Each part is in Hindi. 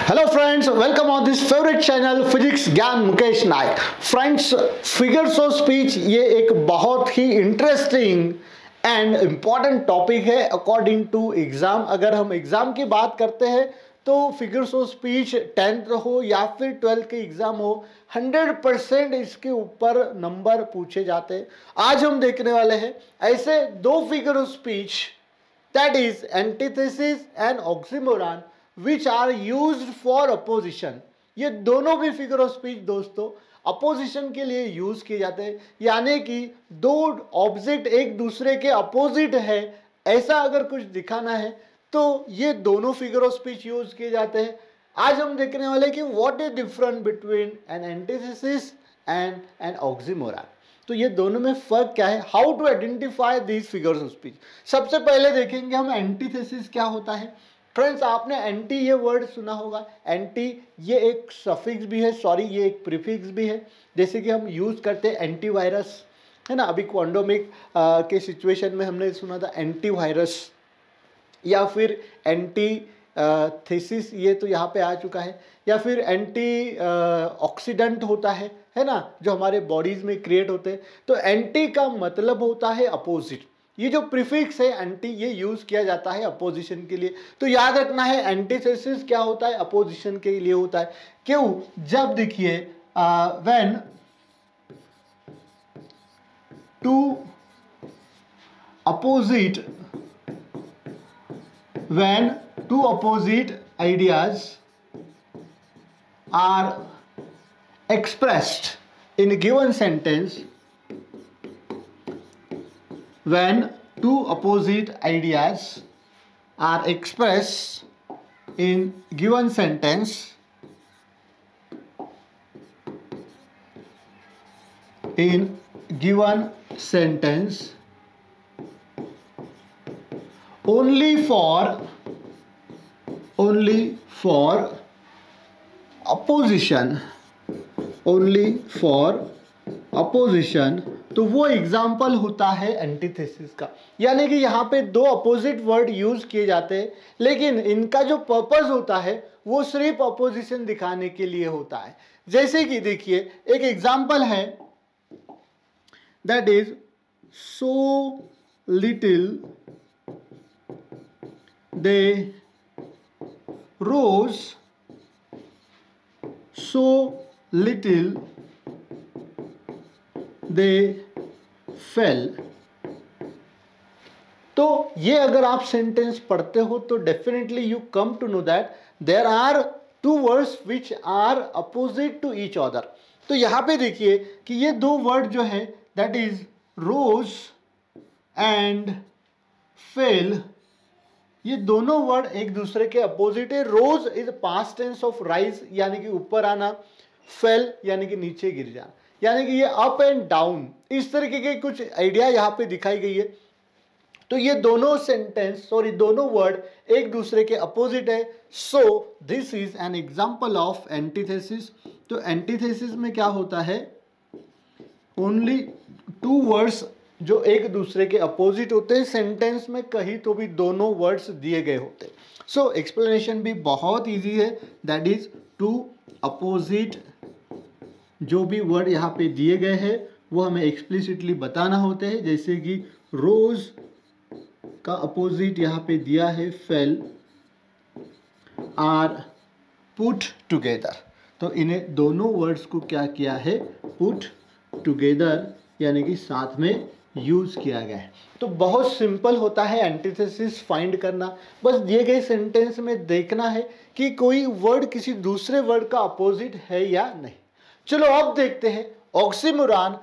Hello friends, welcome on this favourite channel physics ज्ञान मुकेश नायक। फ्रेंड्स, फिगर्स ऑफ स्पीच ये एक बहुत ही इंटरेस्टिंग एंड इम्पॉर्टेंट टॉपिक है अकॉर्डिंग टू एग्जाम। अगर हम एग्जाम की बात करते हैं तो फिगर्स ऑफ स्पीच 10th हो या फिर 12th के एग्जाम हो, 100% इसके ऊपर नंबर पूछे जाते हैं। आज हम देखने वाले हैं ऐसे दो figure of speech, that is antithesis and oxymoron, which are used for opposition. ये दोनों भी फिगर ऑफ स्पीच दोस्तों अपोजिशन के लिए यूज किए जाते हैं, यानी कि दो ऑब्जेक्ट एक दूसरे के अपोजिट है ऐसा अगर कुछ दिखाना है तो ये दोनों फिगर ऑफ स्पीच यूज किए जाते हैं। आज हम देखने वाले हैं कि what is different between an antithesis and an oxymoron. तो ये दोनों में फर्क क्या है, how to identify these figures of speech. सबसे पहले देखेंगे हम एंटीथेसिस क्या होता है। फ्रेंड्स, आपने एंटी ये वर्ड सुना होगा। एंटी ये एक सफिक्स भी है, सॉरी ये एक प्रीफिक्स भी है। जैसे कि हम यूज करते हैं एंटीवायरस, है ना। अभी क्वांडोमिक के सिचुएशन में हमने सुना था एंटीवायरस, या फिर एंटी थेसिस, ये तो यहाँ पे आ चुका है। या फिर एंटी ऑक्सीडेंट होता है ना, जो हमारे बॉडीज में क्रिएट होते हैं। तो एंटी का मतलब होता है अपोजिट। ये जो प्रीफिक्स है एंटी, ये यूज किया जाता है अपोजिशन के लिए। तो याद रखना है एंटीथेसिस क्या होता है, अपोजिशन के लिए होता है। क्यों? जब देखिए when two opposite ideas are expressed in a given sentence, when two opposite ideas are expressed in given sentence, only for opposition, तो वो एग्जाम्पल होता है एंटीथेसिस का। यानी कि यहाँ पे दो अपोजिट वर्ड यूज किए जाते हैं, लेकिन इनका जो पर्पस होता है वो सिर्फ अपोजिशन दिखाने के लिए होता है। जैसे कि देखिए एक एग्जाम्पल है, that is so little they rose, so little they fell। तो ये अगर आप सेंटेंस पढ़ते हो तो definitely you come to know that there are two words which are opposite to each other. तो यहाँ पे देखिए कि ये दो वर्ड जो है, that is rose and fell, ये दोनों वर्ड एक दूसरे के अपोजिट है। Rose is past tense of rise, यानी कि ऊपर आना। फेल यानी कि नीचे गिर जाना, यानी कि ये अप एंड डाउन, इस तरीके के कुछ आइडिया यहाँ पे दिखाई गई है। तो ये दोनों सेंटेंस, सॉरी दोनों वर्ड एक दूसरे के अपोजिट है। So this is an example of antithesis. तो एंटीथेसिस में क्या होता है, ओनली टू वर्ड्स जो एक दूसरे के अपोजिट होते हैं, सेंटेंस में कहीं तो भी दोनों वर्ड्स दिए गए होते हैं। सो एक्सप्लेनेशन भी बहुत इजी है, दैट इज टू अपोजिट, जो भी वर्ड यहाँ पे दिए गए हैं वो हमें एक्सप्लिसिटली बताना होते हैं। जैसे कि रोज का अपोजिट यहाँ पे दिया है फेल, आर पुट टुगेदर। तो इन्हें दोनों वर्ड्स को क्या किया है, पुट टुगेदर, यानी कि साथ में यूज किया गया है। तो बहुत सिंपल होता है एंटीथेसिस फाइंड करना। बस दिए गए सेंटेंस में देखना है कि कोई वर्ड किसी दूसरे वर्ड का अपोजिट है या नहीं। चलो अब देखते हैं ऑक्सीमोरॉन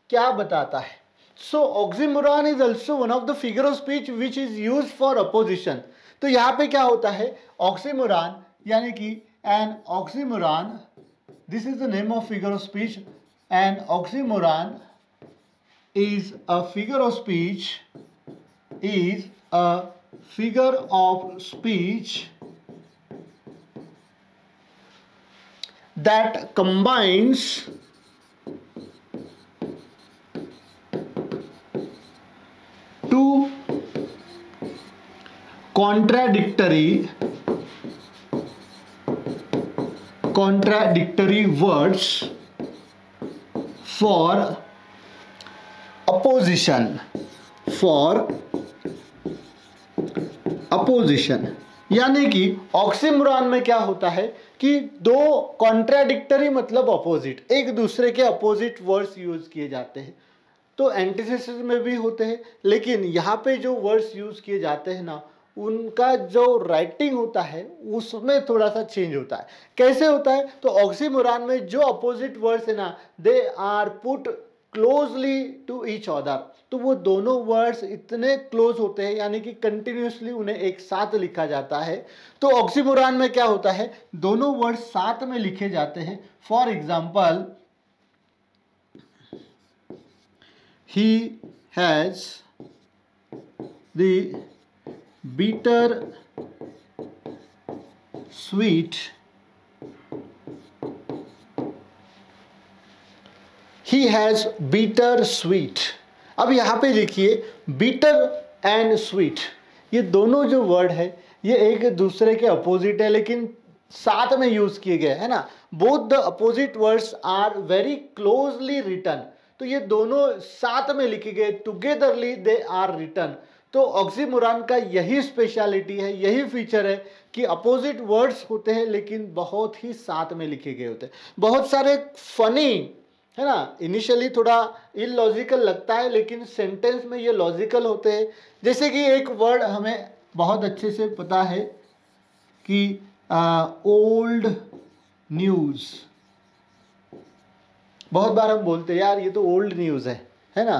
क्या बताता है। So oxymoron is also one of the figure of speech which is use for opposition. तो यहाँ पे क्या होता है, ऑक्सीमोरॉन यानी कि an oxymoron, this is the name of figure of speech. An oxymoron is a figure of speech that combines two contradictory contradictory words for opposition. यानी कि ऑक्सीमोरॉन में क्या होता है कि दो कॉन्ट्राडिक्टरी मतलब अपोजिट, एक दूसरे के अपोजिट वर्ड्स यूज किए जाते हैं। तो एंटीथेसिस में भी होते हैं, लेकिन यहाँ पे जो वर्ड्स यूज किए जाते हैं ना, उनका जो राइटिंग होता है उसमें थोड़ा सा चेंज होता है। कैसे होता है? तो ऑक्सीमोरॉन में जो अपोजिट वर्ड्स है ना, they are put closely to each other. तो वो दोनों वर्ड्स इतने क्लोज होते हैं, यानी कि कंटिन्यूसली उन्हें एक साथ लिखा जाता है। तो ऑक्सीमोरॉन में क्या होता है, दोनों वर्ड्स साथ में लिखे जाते हैं। For example, he has the bitter sweet, he has bitter sweet। अब यहाँ पे देखिए bitter and sweet, ये दोनों जो वर्ड है ये एक दूसरे के अपोजिट है, लेकिन साथ में यूज किए गए है ना। Both the opposite words are very closely written, तो ये दोनों साथ में लिखे गए, टुगेदरली दे आर रिटन। तो ऑक्सीमोरॉन का यही स्पेशलिटी है, यही फीचर है कि अपोजिट वर्ड्स होते हैं लेकिन बहुत ही साथ में लिखे गए होते हैं। बहुत सारे फनी है ना, इनिशियली थोड़ा इलॉजिकल लगता है, लेकिन सेंटेंस में ये लॉजिकल होते हैं। जैसे कि एक वर्ड हमें बहुत अच्छे से पता है कि ओल्ड न्यूज़, बहुत बार हम बोलते हैं यार ये तो ओल्ड न्यूज़ है ना।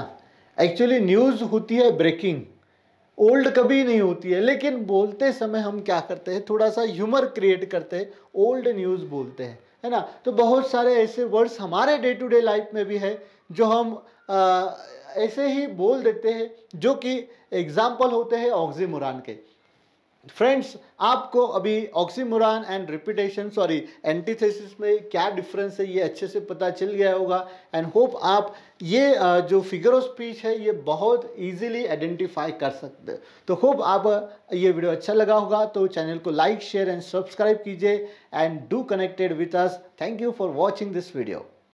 एक्चुअली न्यूज़ होती है ब्रेकिंग, ओल्ड कभी नहीं होती है, लेकिन बोलते समय हम क्या करते हैं, थोड़ा सा ह्यूमर क्रिएट करते हैं, ओल्ड न्यूज़ बोलते हैं, है ना। तो बहुत सारे ऐसे वर्ड्स हमारे डे टू डे लाइफ में भी है जो हम ऐसे ही बोल देते हैं, जो कि एग्जाम्पल होते हैं ऑक्सीमोरॉन के। फ्रेंड्स, आपको अभी ऑक्सीमोरॉन एंड रिपीटेशन एंटीथेसिस में क्या डिफरेंस है ये अच्छे से पता चल गया होगा। एंड होप आप ये जो फिगर ऑफ स्पीच है ये बहुत इजीली आइडेंटिफाई कर सकते हो। तो होप आप ये वीडियो अच्छा लगा होगा, तो चैनल को लाइक शेयर एंड सब्सक्राइब कीजिए and do connected with us. Thank you for watching this video.